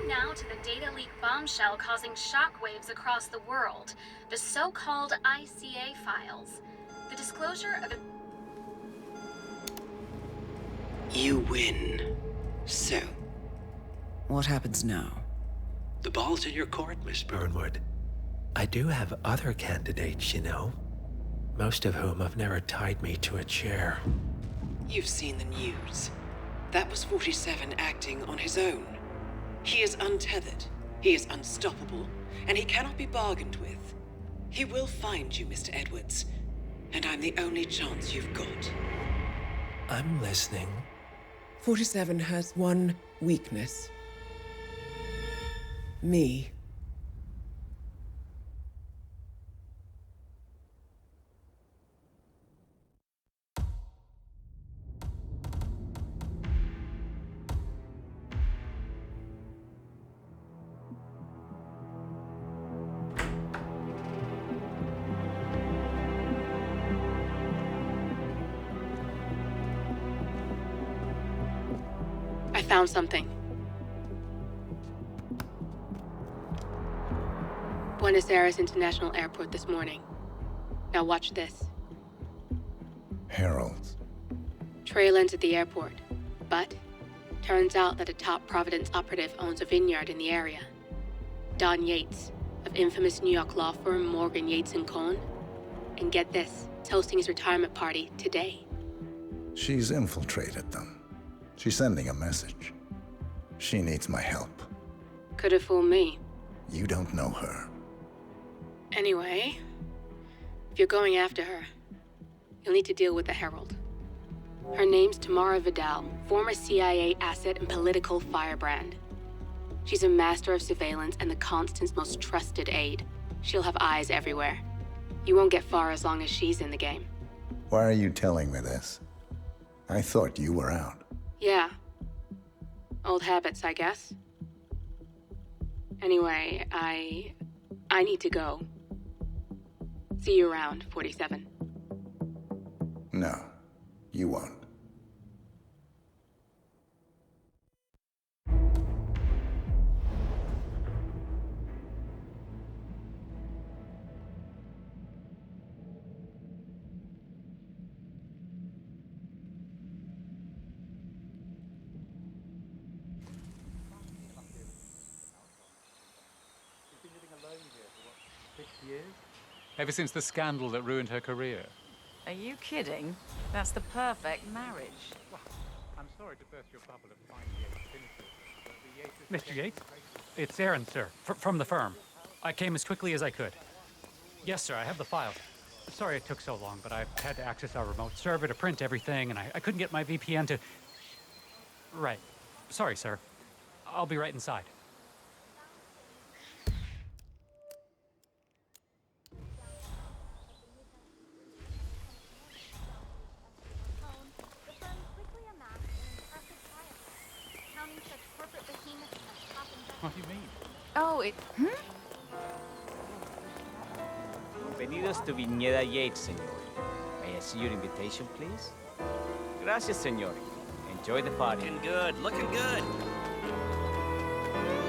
now to the data leak bombshell causing shockwaves across the world, the so-called ICA files. The disclosure of... You win. So? What happens now? The ball's in your court, Miss Burnwood. I do have other candidates, you know. Most of whom have never tied me to a chair. You've seen the news. That was 47 acting on his own. He is untethered, he is unstoppable, and he cannot be bargained with. He will find you, Mr. Edwards, and I'm the only chance you've got. I'm listening. 47 has one weakness. Me. I found something. Buenos Aires International Airport this morning. Now watch this. Heralds. Trail ends at the airport, but turns out that a top Providence operative owns a vineyard in the area. Don Yates, of infamous New York law firm Morgan, Yates & Cohn. And get this, is hosting his retirement party today. She's infiltrated them. She's sending a message. She needs my help. Could have fooled me. You don't know her. Anyway, if you're going after her, you'll need to deal with the Herald. Her name's Tamara Vidal, former CIA asset and political firebrand. She's a master of surveillance and the Constant's most trusted aide. She'll have eyes everywhere. You won't get far as long as she's in the game. Why are you telling me this? I thought you were out. Yeah. Old habits, I guess. Anyway, I need to go. See you around, 47. No, you won't. Ever since the scandal that ruined her career. Are you kidding? That's the perfect marriage. Well, I'm sorry to burst your bubble of fine Yates finishes, Mr. Yates? It's Aaron, sir, from the firm. I came as quickly as I could. Yes, sir, I have the file. Sorry it took so long, but I had to access our remote server to print everything, and I couldn't get my VPN to... Right. Sorry, sir. I'll be right inside. What do you mean? Oh, it... Bienvenidos to Viñeda Yates, señor. May I see your invitation, please? Gracias, señor. Enjoy the party. Looking good, looking good.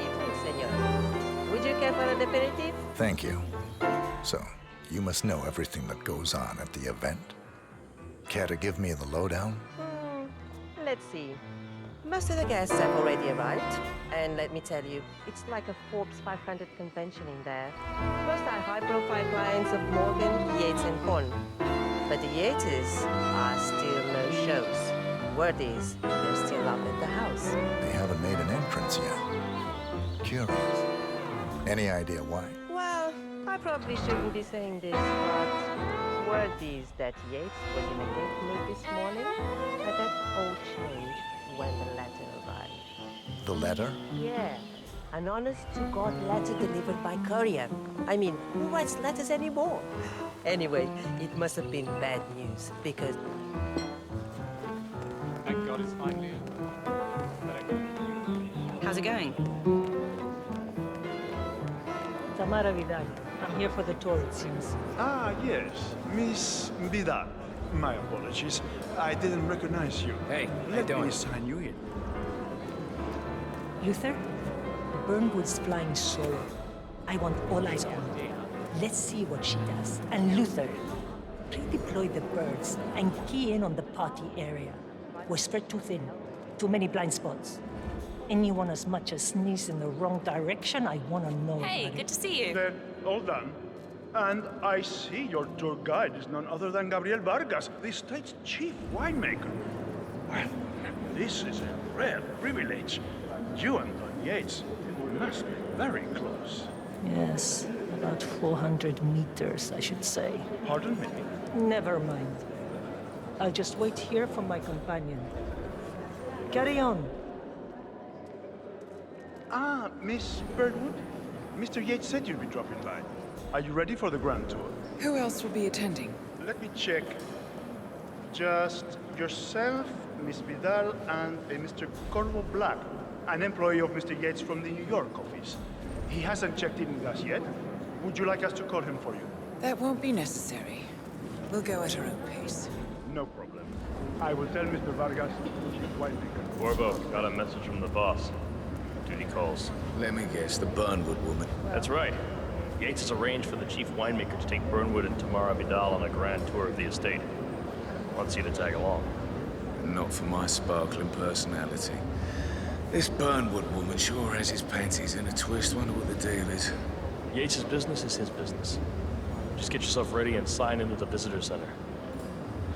Evening, senor. Would you care for an aperitif? Thank you. So, you must know everything that goes on at the event? Care to give me the lowdown? Let's see. Most of the guests have already arrived. And let me tell you, it's like a Forbes 500 convention in there. Most are high-profile clients of Morgan, Yates & Cohn. But the Yates are still no shows. Word is, they're still up at the house. They haven't made an entrance yet. Curious. Any idea why? Well, I probably shouldn't be saying this, but word is that Yates was in a gate mood this morning, but that all changed when the letter arrived. The letter? Yeah, an honest-to-God letter delivered by courier. I mean, who writes letters anymore? Anyway, it must have been bad news, because... Thank God it's finally over. How's it going? Tamara Vidal. I'm here for the tour, it seems. Ah, yes. Miss Vidal. My apologies. I didn't recognize you. Hey, how you Let doing? me sign you in. Luther? Burnwood's flying solo. I want all eyes on her. Let's see what she does. And Luther, redeploy the birds and key in on the party area. We're spread too thin. Too many blind spots. Anyone as much as sneeze in the wrong direction, I want to know Hey, about it. good to see you. Then, all done. And I see your tour guide is none other than Gabriel Vargas, the state's chief winemaker. Well, this is a rare privilege. You and Don Yates must be very close. Yes, about 400 meters, I should say. Pardon me? Never mind. I'll just wait here for my companion. Carry on. Ah, Miss Birdwood? Mr. Yates said you'd be dropping by. Are you ready for the grand tour? Who else will be attending? Let me check. Just yourself, Miss Vidal, and a Mr. Corvo Black, an employee of Mr. Yates from the New York office. He hasn't checked in with us yet. Would you like us to call him for you? That won't be necessary. We'll go at our own pace. No problem. I will tell Mr. Vargas, chief winemaker. Corvo, got a message from the boss. Duty calls. Let me guess, the Burnwood woman. That's right. Yates has arranged for the chief winemaker to take Burnwood and Tamara Vidal on a grand tour of the estate. Wants you to tag along. Not for my sparkling personality. This Burnwood woman sure has his panties in a twist. Wonder what the deal is. Yates' business is his business. Just get yourself ready and sign into the visitor center.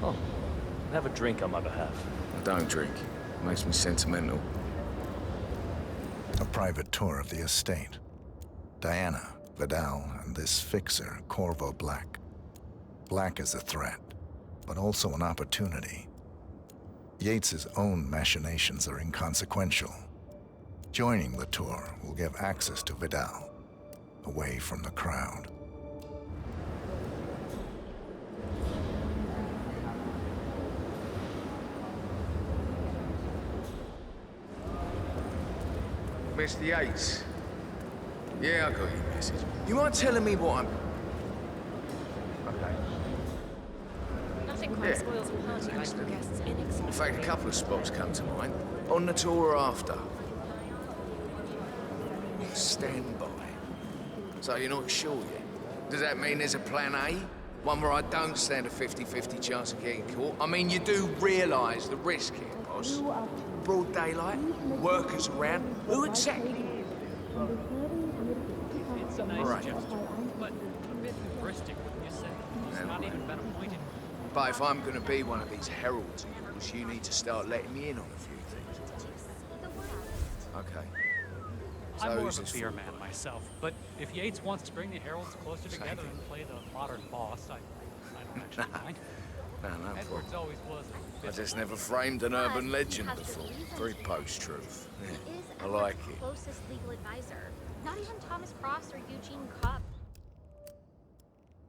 Oh, have a drink on my behalf. I don't drink. Makes me sentimental. A private tour of the estate. Diana, Vidal, and this fixer, Corvo Black. Black is a threat, but also an opportunity. Yates's own machinations are inconsequential. Joining the tour will give access to Vidal, away from the crowd. Mr. Yates. Yeah, I got your message. You mind telling me what I'm... Okay. Nothing quite spoils a party like your guests' inexperienced. In fact, a couple of spots come to mind. On the tour or after. Stand by. So you're not sure yet? Does that mean there's a plan A? One where I don't stand a 50-50 chance of getting caught? I mean, you do realise the risk here, boss. Broad daylight, workers around. Who exactly? It's a nice Right. gesture, but a bit hubristic, wouldn't you say? He's not even been appointed. But if I'm gonna be one of these heralds of yours, you need to start letting me in on a few things. Okay. So I'm more who's of a this beer for? man myself, but if Yates wants to bring the heralds closer together and play the modern boss, I don't actually mind. No, no Edwards problem. always was a I bit just never framed an urban legend before. Very post-truth. Yeah, I like it. Closest legal advisor. Not even Thomas Cross or Eugene Cobb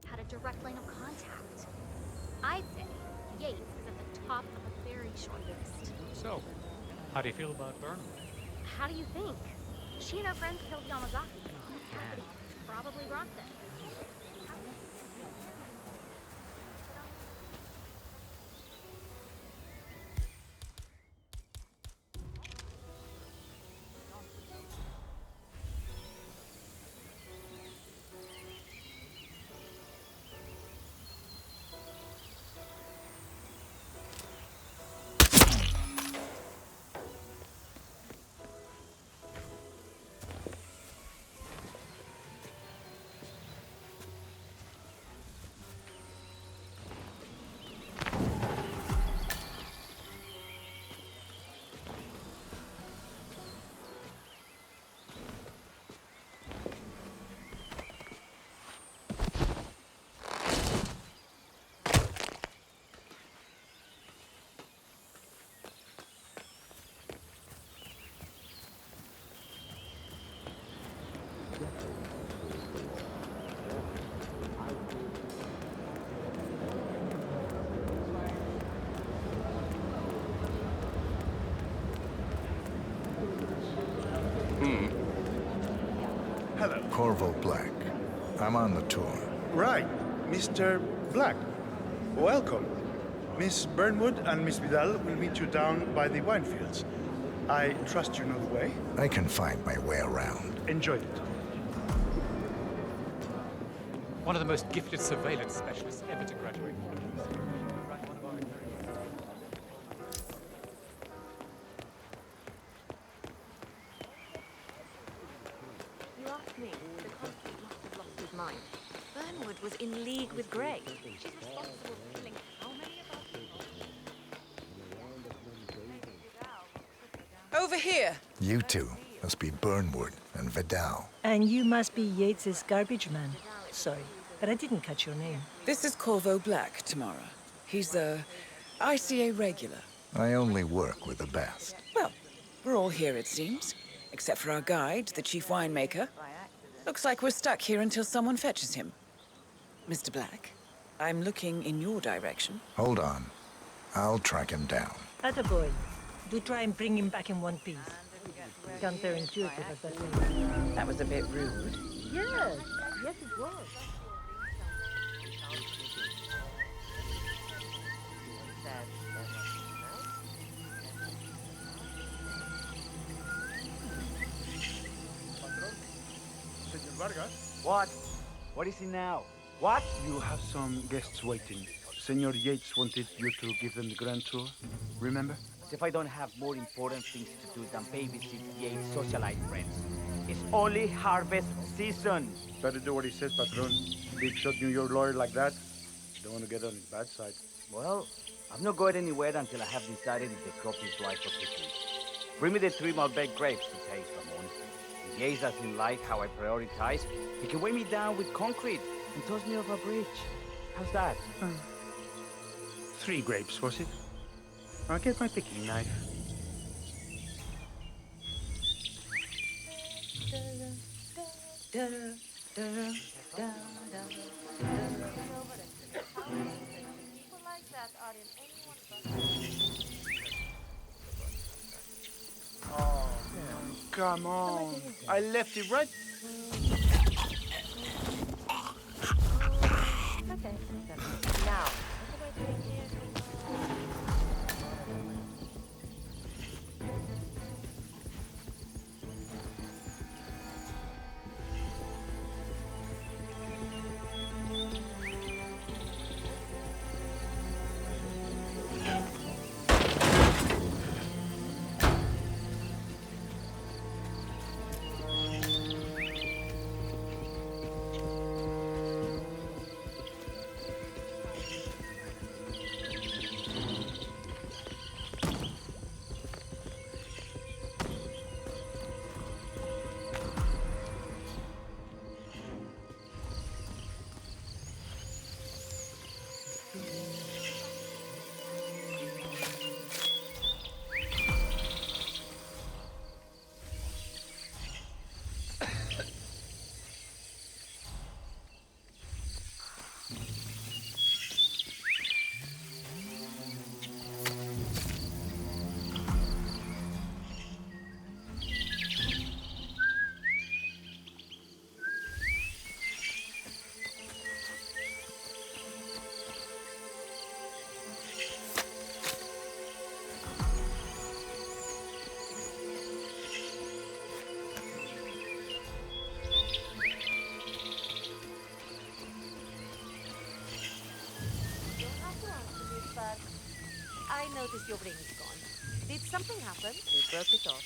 had a direct line of contact. I'd say Yates is at the top of a very short list. So, how do you feel about Burnham? How do you think? She and her friends killed Yamazaki. Probably brought them. Hello. Corvo Black. I'm on the tour. Right, Mr. Black. Welcome. Miss Burnwood and Miss Vidal will meet you down by the wine fields. I trust you know the way. I can find my way around. Enjoy it. One of the most gifted surveillance specialists ever to graduate. You ask me, the constable must have lost his mind. Burnwood was in league with Grey. She's responsible for killing how many of our people? Over here! You two must be Burnwood and Vidal. And you must be Yates's garbage man. Sorry, but I didn't catch your name. This is Corvo Black, Tamara. He's the ICA regular. I only work with the best. Well, we're all here, it seems. Except for our guide, the chief winemaker. Looks like we're stuck here until someone fetches him. Mr. Black, I'm looking in your direction. Hold on. I'll track him down. Attaboy. Do try and bring him back in one piece. Counterintuitive as that may be. That was a bit rude. Yes, yes it was. Senor Vargas? What? What is it now? What? You have some guests waiting. Senor Yates wanted you to give them the grand tour. Remember? As if I don't have more important things to do than babysit Yates' socialite friends. It's only harvest season. Better do what he says, Patron. Big shot New York lawyer like that. You don't want to get on his bad side. Well, I'm not going anywhere until I have decided if the crop is right for picking. Bring me the 3 Malbec grapes to taste, Ramon. If Yates doesn't like how I prioritize, he can weigh me down with concrete and toss me off a bridge. How's that? 3 grapes, was it? I'll get my picking knife. Oh, come on. I left it right. Okay. Now. I noticed your ring is gone. Did something happen? We broke it off.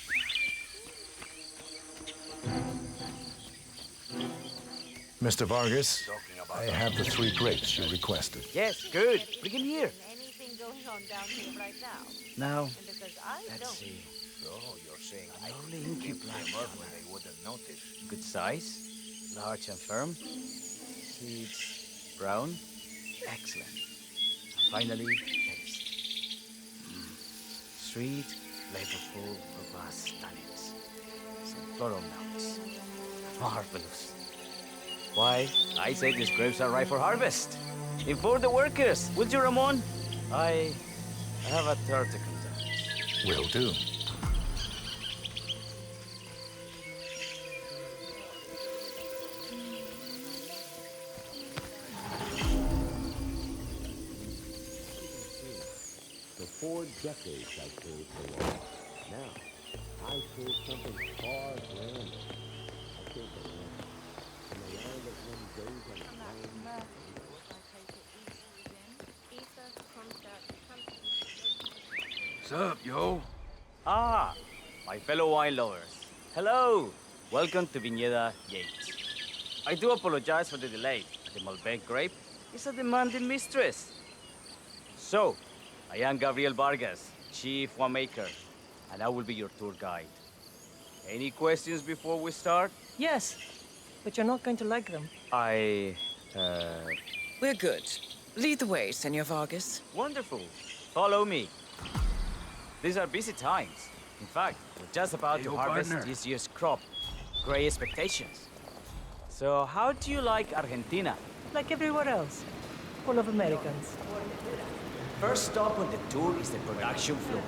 Mr. Vargas, I have the 3 grapes you requested. Yes, good. Bring him here. Anything going on down here right now? Now, And because I let's don't. see. So, you're saying I only keep black when they wouldn't notice. Good size, large and firm. Seeds brown. Excellent. And finally, taste. Sweet, flavorful, robust tannins. Some floral notes. Marvelous. Why, I say these grapes are ripe for harvest. Inform the workers, will you, Ramon? I have a third to conduct. Will do. For 4 decades I cared for law. Now, I saw something far grander. I think it was in the land that one goes on land. What's up, yo? Ah, my fellow wine lovers. Hello. Welcome to Viñeda Yates. I do apologize for the delay. The Malbec grape is a demanding mistress. So, I am Gabriel Vargas, Chief Winemaker, and I will be your tour guide. Any questions before we start? Yes, but you're not going to like them. We're good. Lead the way, Senor Vargas. Wonderful. Follow me. These are busy times. In fact, we're just about to harvest this year's crop. Great expectations. So, how do you like Argentina? Like everywhere else. Full of Americans. First stop on the tour is the production floor,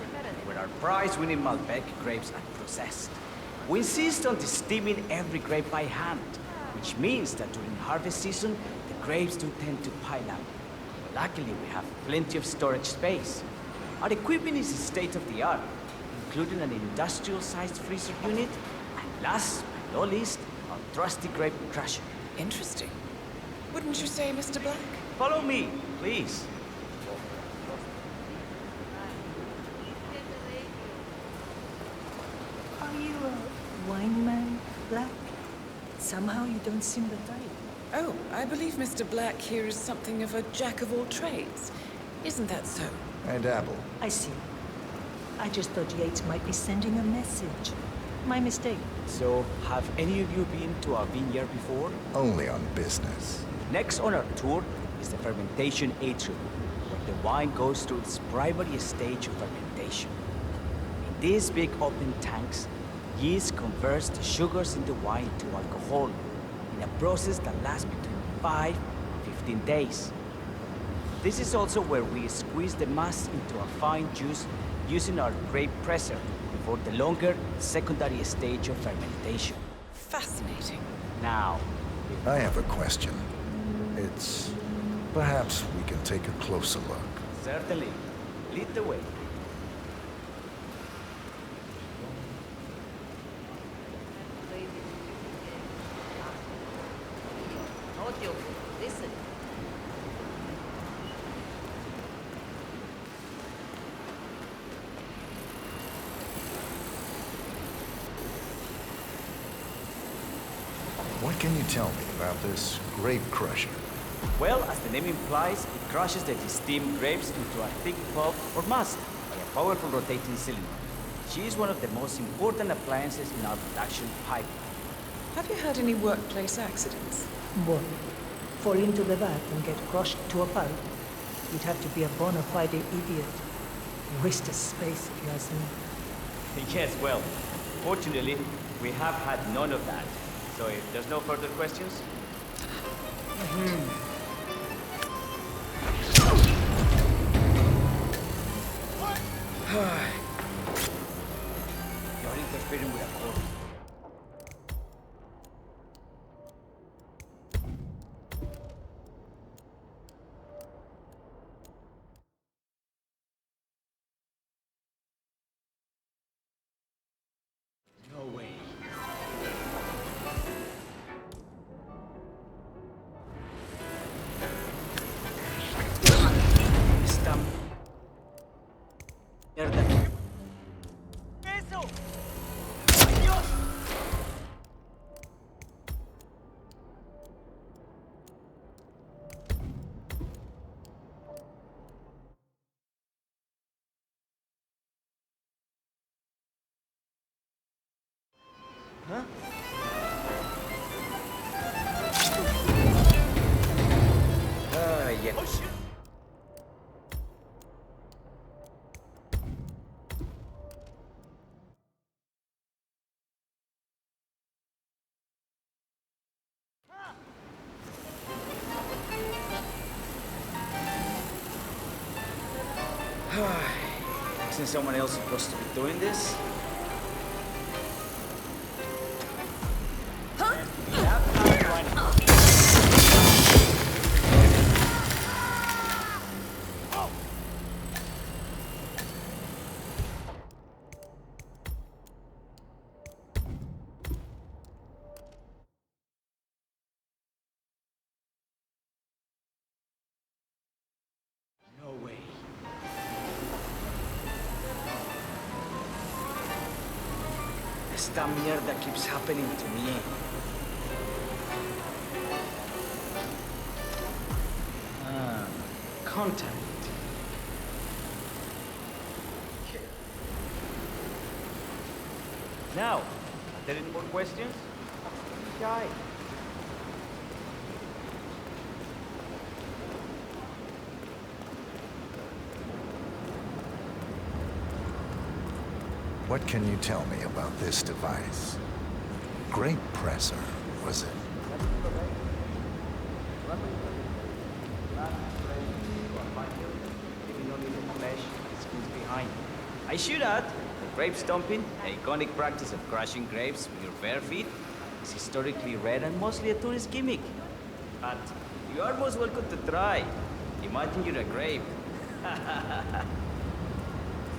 where our prize-winning Malbec grapes are processed. We insist on steaming every grape by hand, which means that during harvest season, the grapes do tend to pile up. Luckily, we have plenty of storage space. Our equipment is state-of-the-art, including an industrial-sized freezer unit, and last but not least, our trusty grape crusher. Interesting. Wouldn't you say, Mr. Black? Follow me, please. Are you a wine man, Black? Somehow you don't seem the type. Oh, I believe Mr. Black here is something of a jack of all trades. Isn't that so? I dabble. I see. I just thought Yates might be sending a message. My mistake. So, have any of you been to our vineyard before? Only on business. Next on our tour is the fermentation atrium, where the wine goes through its primary stage of fermentation. In these big open tanks, yeast converts the sugars in the wine to alcohol in a process that lasts between 5 and 15 days. This is also where we squeeze the mass into a fine juice using our grape presser before the longer secondary stage of fermentation. Fascinating. Now, I have a question. It's... perhaps we can take a closer look. Certainly. Lead the way. Listen. What can you tell me about this grape crusher? Well, as the name implies, it crushes the steamed grapes into a thick pulp or must by a powerful rotating cylinder. She is one of the most important appliances in our production pipeline. Have you had any workplace accidents? What? Fall into the vat and get crushed to a pulp? You'd have to be a bona fide idiot. Waste of space, if you ask me. Yes, well, fortunately, we have had none of that. So if there's no further questions... You're interfering with a court. No way. Esta mierda. ¡Eso! ¡Dios! Huh? Yeah. Oh, shit. Isn't someone else supposed to be doing this? Esta mierda keeps happening to me. Contact. Okay. Now, are there any more questions? Shy. What can you tell me about this device? Grape presser, was it? I should add, the grape stomping, the iconic practice of crushing grapes with your bare feet, is historically rare and mostly a tourist gimmick. But you are most welcome to try. Imagine you're a grape.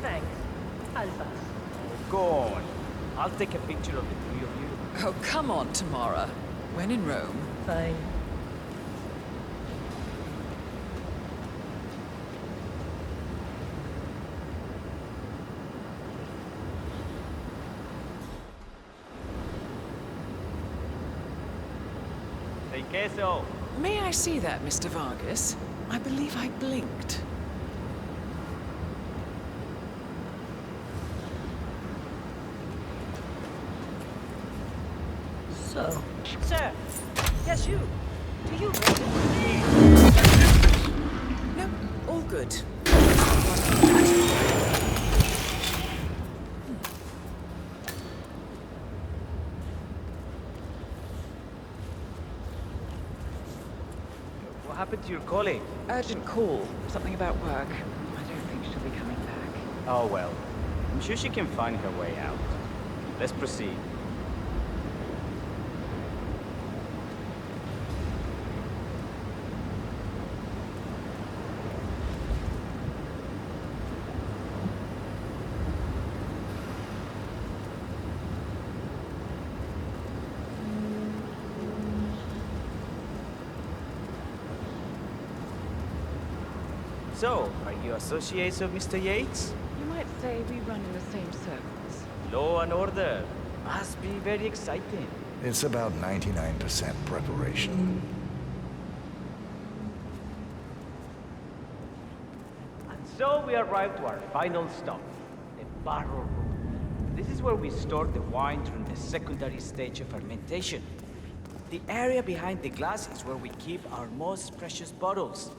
Thanks. I'll pass. Go on. I'll take a picture of the three of you. Oh, come on, Tamara. When in Rome. Fine. Say queso. May I see that, Mr. Vargas? I believe I blinked. So, sir, yes, you. Do you No, all good. What happened to your colleague? Urgent call. Something about work. I don't think she'll be coming back. Oh well. I'm sure she can find her way out. Let's proceed. So, are you associates of Mr. Yates? You might say we run in the same circles. Law and order. Must be very exciting. It's about 99% preparation. And so we arrive to our final stop, the barrel room. This is where we store the wine during the secondary stage of fermentation. The area behind the glass is where we keep our most precious bottles,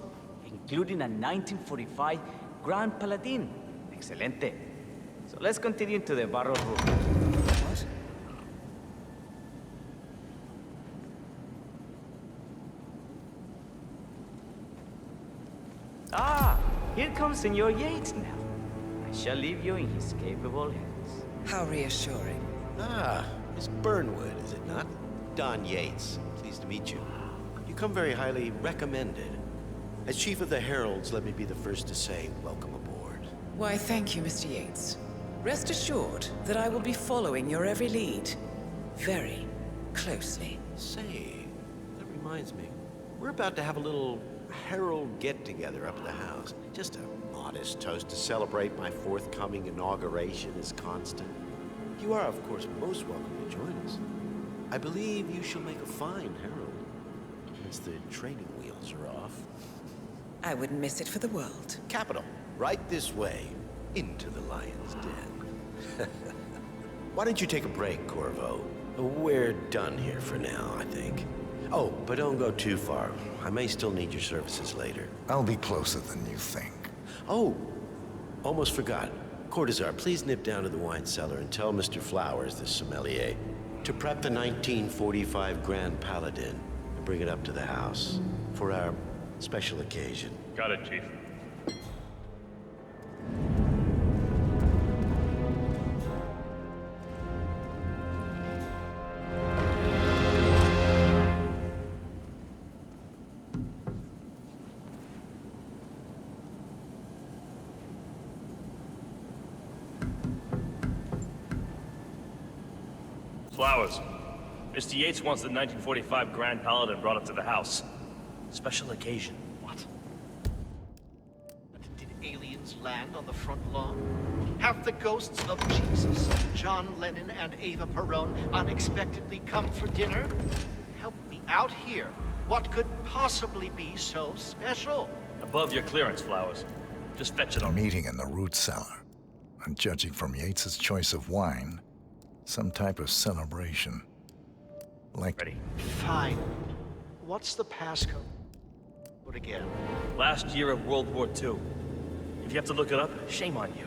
including a 1945 Grand Paladin. Excelente. So let's continue into the barrel room. What? Ah, here comes Senor Yates now. I shall leave you in his capable hands. How reassuring. Ah, Miss Burnwood, is it not? Don Yates. Pleased to meet you. You come very highly recommended. As Chief of the Heralds, let me be the first to say welcome aboard. Why, thank you, Mr. Yates. Rest assured that I will be following your every lead. Very closely. Say, that reminds me. We're about to have a little Herald get-together up at the house. Just a modest toast to celebrate my forthcoming inauguration as Constant. You are, of course, most welcome to join us. I believe you shall make a fine Herald, once the training wheels are off. I wouldn't miss it for the world. Capital. Right this way, into the lion's den. Why don't you take a break, Corvo? We're done here for now, I think. Oh, but don't go too far. I may still need your services later. I'll be closer than you think. Oh, almost forgot. Cortazar, please nip down to the wine cellar and tell Mr. Flowers, the sommelier, to prep the 1945 Grand Paladin and bring it up to the house for our special occasion. Got it, Chief. Flowers. Mr. Yates wants the 1945 Grand Paladin brought up to the house. Special occasion. What? Did aliens presidents land on the front lawn? Have the ghosts of Jesus, John Lennon, and Eva Perón unexpectedly come for dinner? Help me out here. What could possibly be so special? Above your clearance, Flowers. Just fetch it A on. meeting in the root cellar. And judging from Yates's choice of wine, some type of celebration. Like... Ready. Fine. What's the passcode? What again? Last year of World War II. If you have to look it up, shame on you.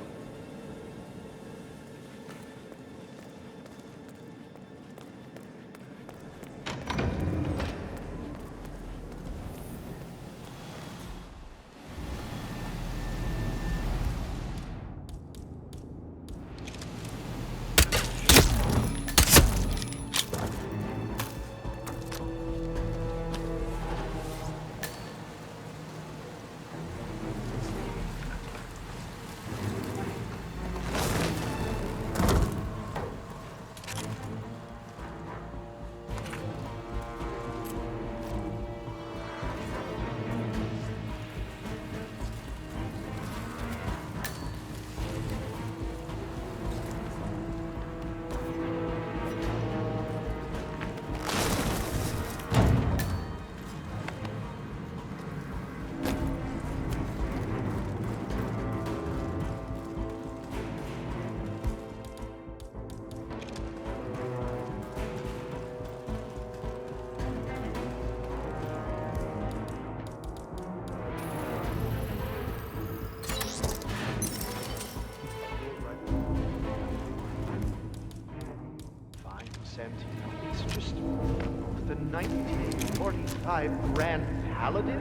It's just the 1945 Grand Paladin?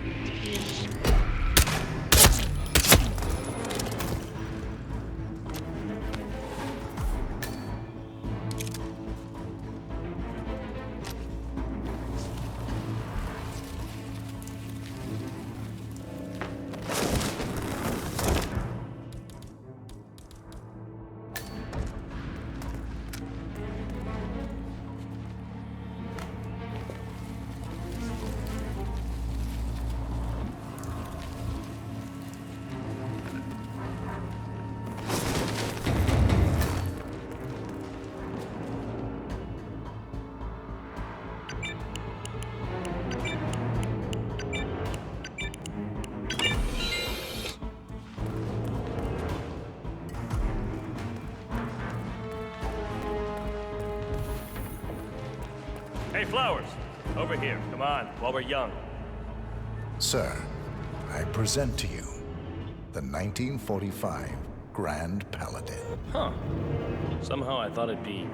It is... Hey, Flowers! Over here. Come on, while we're young. Sir, I present to you the 1945 Grand Paladin. Huh. Somehow I thought it'd be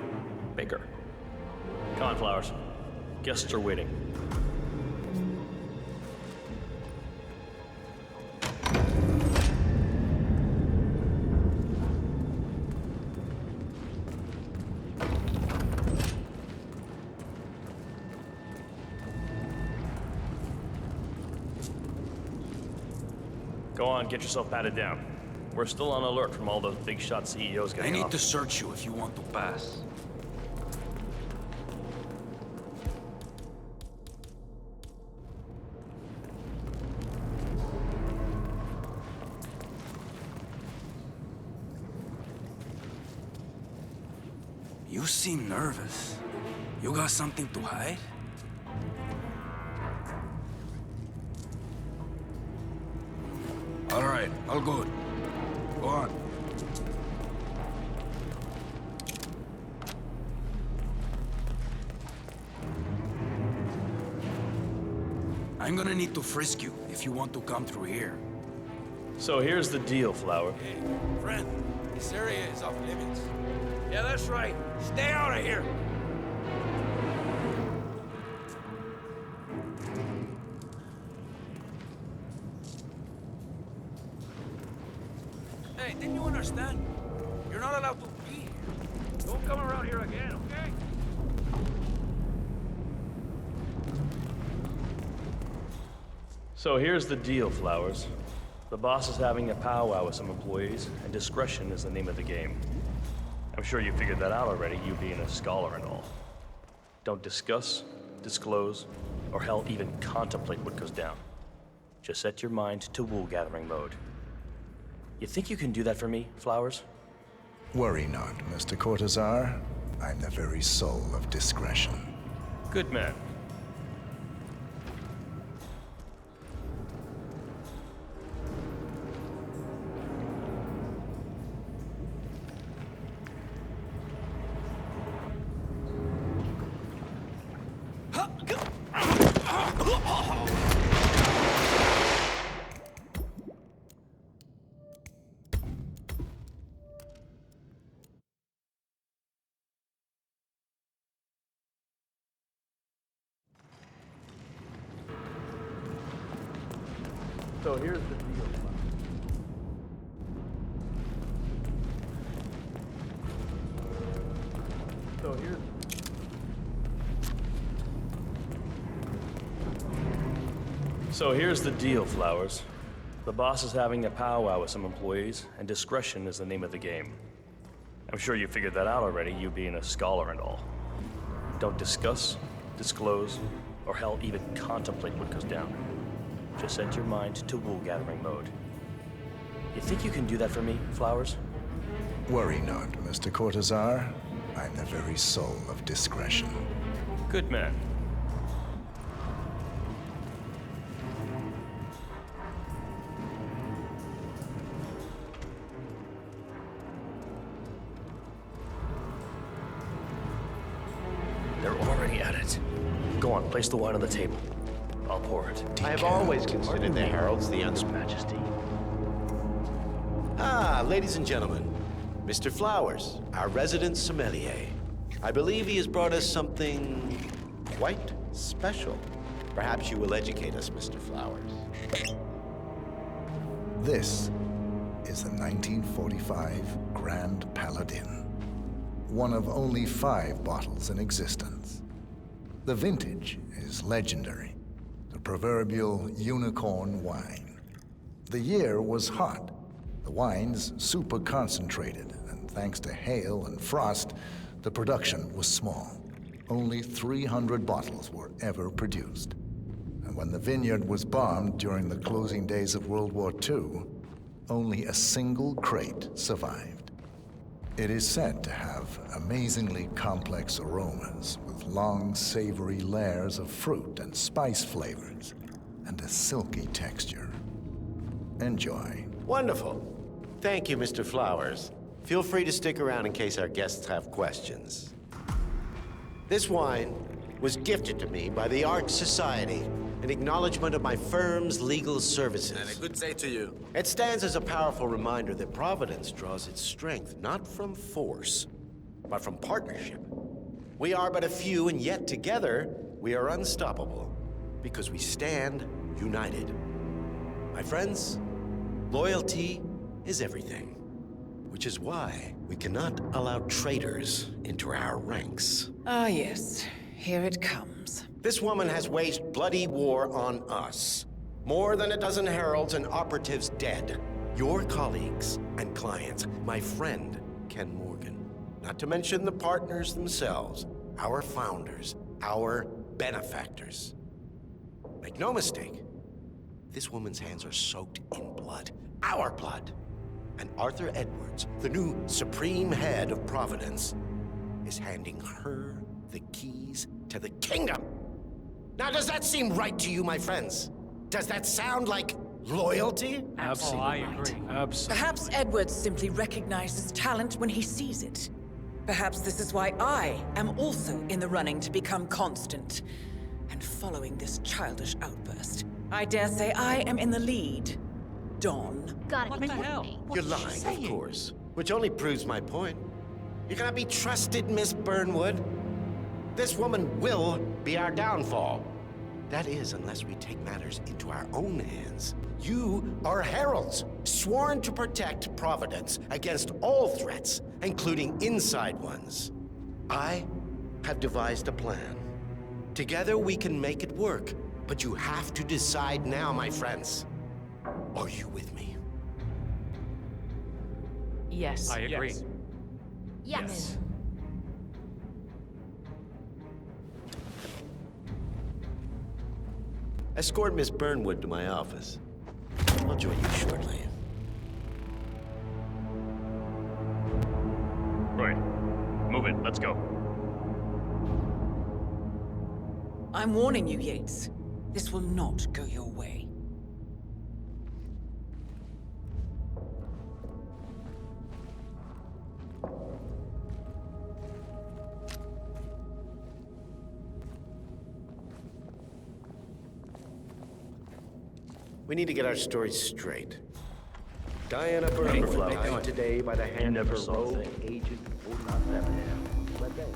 bigger. Come on, Flowers. Guests are waiting. Go on, get yourself patted down. We're still on alert from all those big shot CEOs getting I need off. to search you if you want to pass. You seem nervous. You got something to hide? All right, all good. Go on. I'm gonna need to frisk you if you want to come through here. So here's the deal, Flower. Hey, friend, this area is off limits. Yeah, that's right. Stay out of here. Hey, didn't you understand? You're not allowed to be here. Don't come around here again, okay? So here's the deal, Flowers. The boss is having a powwow with some employees, and discretion is the name of the game. I'm sure you figured that out already, you being a scholar and all. Don't discuss, disclose, or hell, even contemplate what goes down. Just set your mind to wool-gathering mode. You think you can do that for me, Flowers? Worry not, Mr. Cortazar. I'm the very soul of discretion. Good man. So here's the deal. So here's the deal, Flowers. The boss is having a powwow with some employees, and discretion is the name of the game. I'm sure you figured that out already, you being a scholar and all. Don't discuss, disclose, or hell, even contemplate what goes down. Just set your mind to wool-gathering mode. You think you can do that for me, Flowers? Worry not, Mr. Cortazar. I'm the very soul of discretion. Good man. They're already at it. Go on, place the wine on the table. I'll pour it. I have always considered the heralds the Majesty. Ah, ladies and gentlemen, Mr. Flowers, our resident sommelier. I believe he has brought us something quite special. Perhaps you will educate us, Mr. Flowers. This is the 1945 Grand Paladin, one of only 5 bottles in existence. The vintage is legendary, the proverbial unicorn wine. The year was hot, the wine's super concentrated, and thanks to hail and frost, the production was small. Only 300 bottles were ever produced. And when the vineyard was bombed during the closing days of World War II, only a single crate survived. It is said to have amazingly complex aromas with long, savory layers of fruit and spice flavors, and a silky texture. Enjoy. Wonderful. Thank you, Mr. Flowers. Feel free to stick around in case our guests have questions. This wine was gifted to me by the Art Society in acknowledgement of my firm's legal services. And a good day to you. It stands as a powerful reminder that Providence draws its strength not from force, but from partnership. We are but a few, and yet together we are unstoppable because we stand united. My friends, loyalty is everything, which is why we cannot allow traitors into our ranks. Ah, yes. Here it comes. This woman has waged bloody war on us. More than a dozen heralds and operatives dead. Your colleagues and clients, my friend, Ken Morgan. Not to mention the partners themselves, our founders, our benefactors. Make no mistake, this woman's hands are soaked in blood. Our blood. And Arthur Edwards, the new supreme head of Providence, is handing her the keys to the kingdom. Now, does that seem right to you, my friends? Does that sound like loyalty? Absolutely. I agree. Absolutely. Perhaps Edwards simply recognizes talent when he sees it. Perhaps this is why I am also in the running to become constant. And following this childish outburst, I dare say I am in the lead. Dawn. Gotta What be the kidding hell? me. You're lying, of course. Which only proves my point. You cannot be trusted, Miss Burnwood. This woman will be our downfall. That is, unless we take matters into our own hands. You are heralds, sworn to protect Providence against all threats, including inside ones. I have devised a plan. Together we can make it work, but you have to decide now, my friends. Are you with me? Yes. I agree. Yes. Escort Miss Burnwood to my office. I'll join you shortly. Move it. Let's go. I'm warning you, Yates. This will not go your way. We need to get our stories straight. Diana Hey, Burke Flowers. died today by the hand of never her saw a rogue thing. agent 47. But then,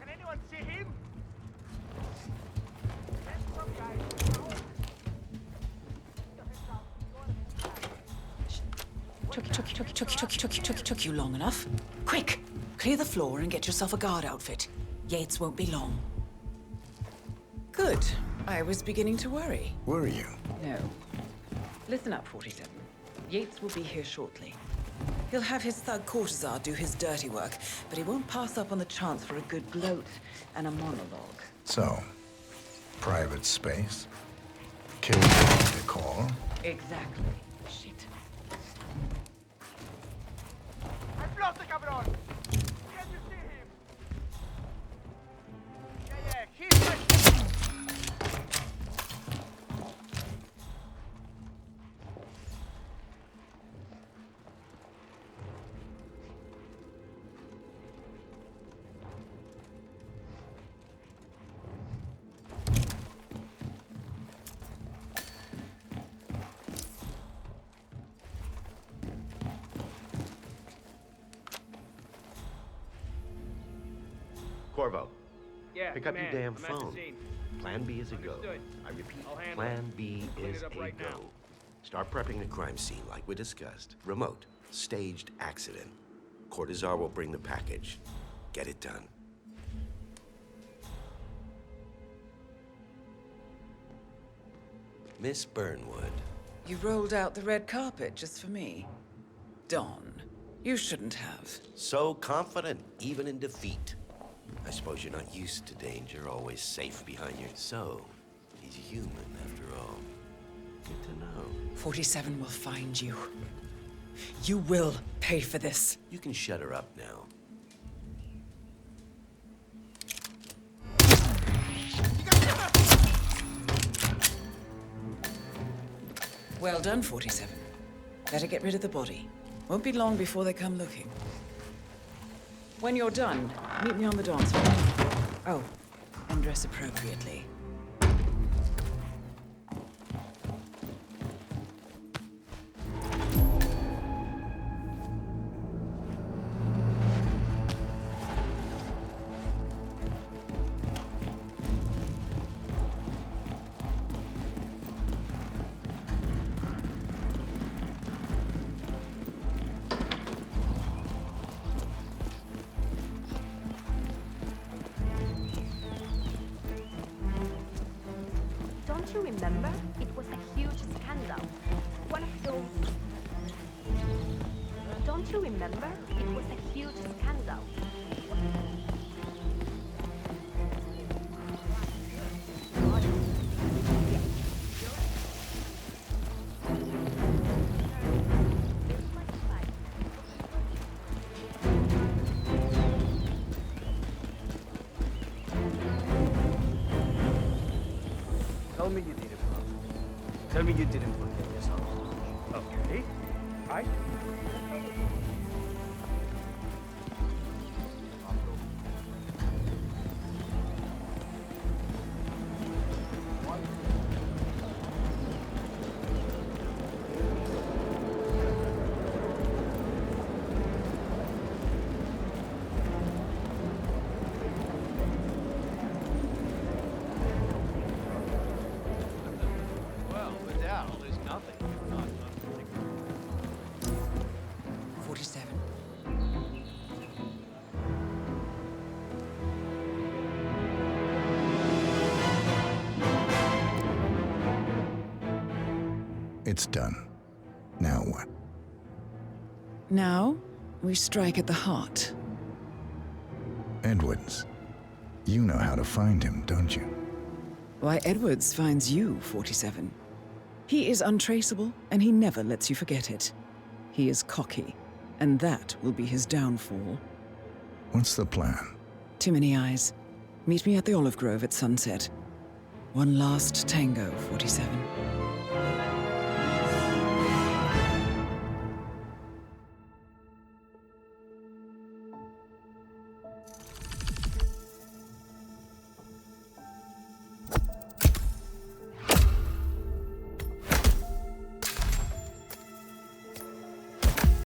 Can anyone see him? Took you long enough. Quick! Clear the floor and get yourself a guard outfit. Yates won't be long. Good. I was beginning to worry. Were you? No. Listen up, 47. Yates will be here shortly. He'll have his thug Cortazar do his dirty work, but he won't pass up on the chance for a good gloat and a monologue. So, private space? Kill decor? Exactly. Shit. ¡Explote, cabrón! Can you see him? Yeah, he's right. Corvo, Yeah, pick up your command. damn I'm at the phone. scene. Plan B is a go. Understood. I repeat, I'll handle Plan it. B I'll clean is it up a right go. now. Start prepping the crime scene like we discussed. Remote, staged accident. Cortazar will bring the package. Get it done. Miss Burnwood. You rolled out the red carpet just for me. Don, you shouldn't have. So confident, even in defeat. I suppose you're not used to danger, always safe behind your... So, he's human after all. Good to know. 47 will find you. You will pay for this. You can shut her up now. Well done, 47. Better get rid of the body. Won't be long before they come looking. When you're done, meet me on the dance floor. Oh, and dress appropriately. Don't you remember? It was a huge scandal. One of those... Don't you remember? It was a huge scandal. Tell me you didn't forget yourself. Okay. I... Well, Vidal is nothing if not unpredictable. 47. It's done. Now what? Now, we strike at the heart. Edwards. You know how to find him, don't you? Why, Edwards finds you, 47. He is untraceable, and he never lets you forget it. He is cocky, and that will be his downfall. What's the plan? Too many eyes. Meet me at the Olive Grove at sunset. One last tango, 47.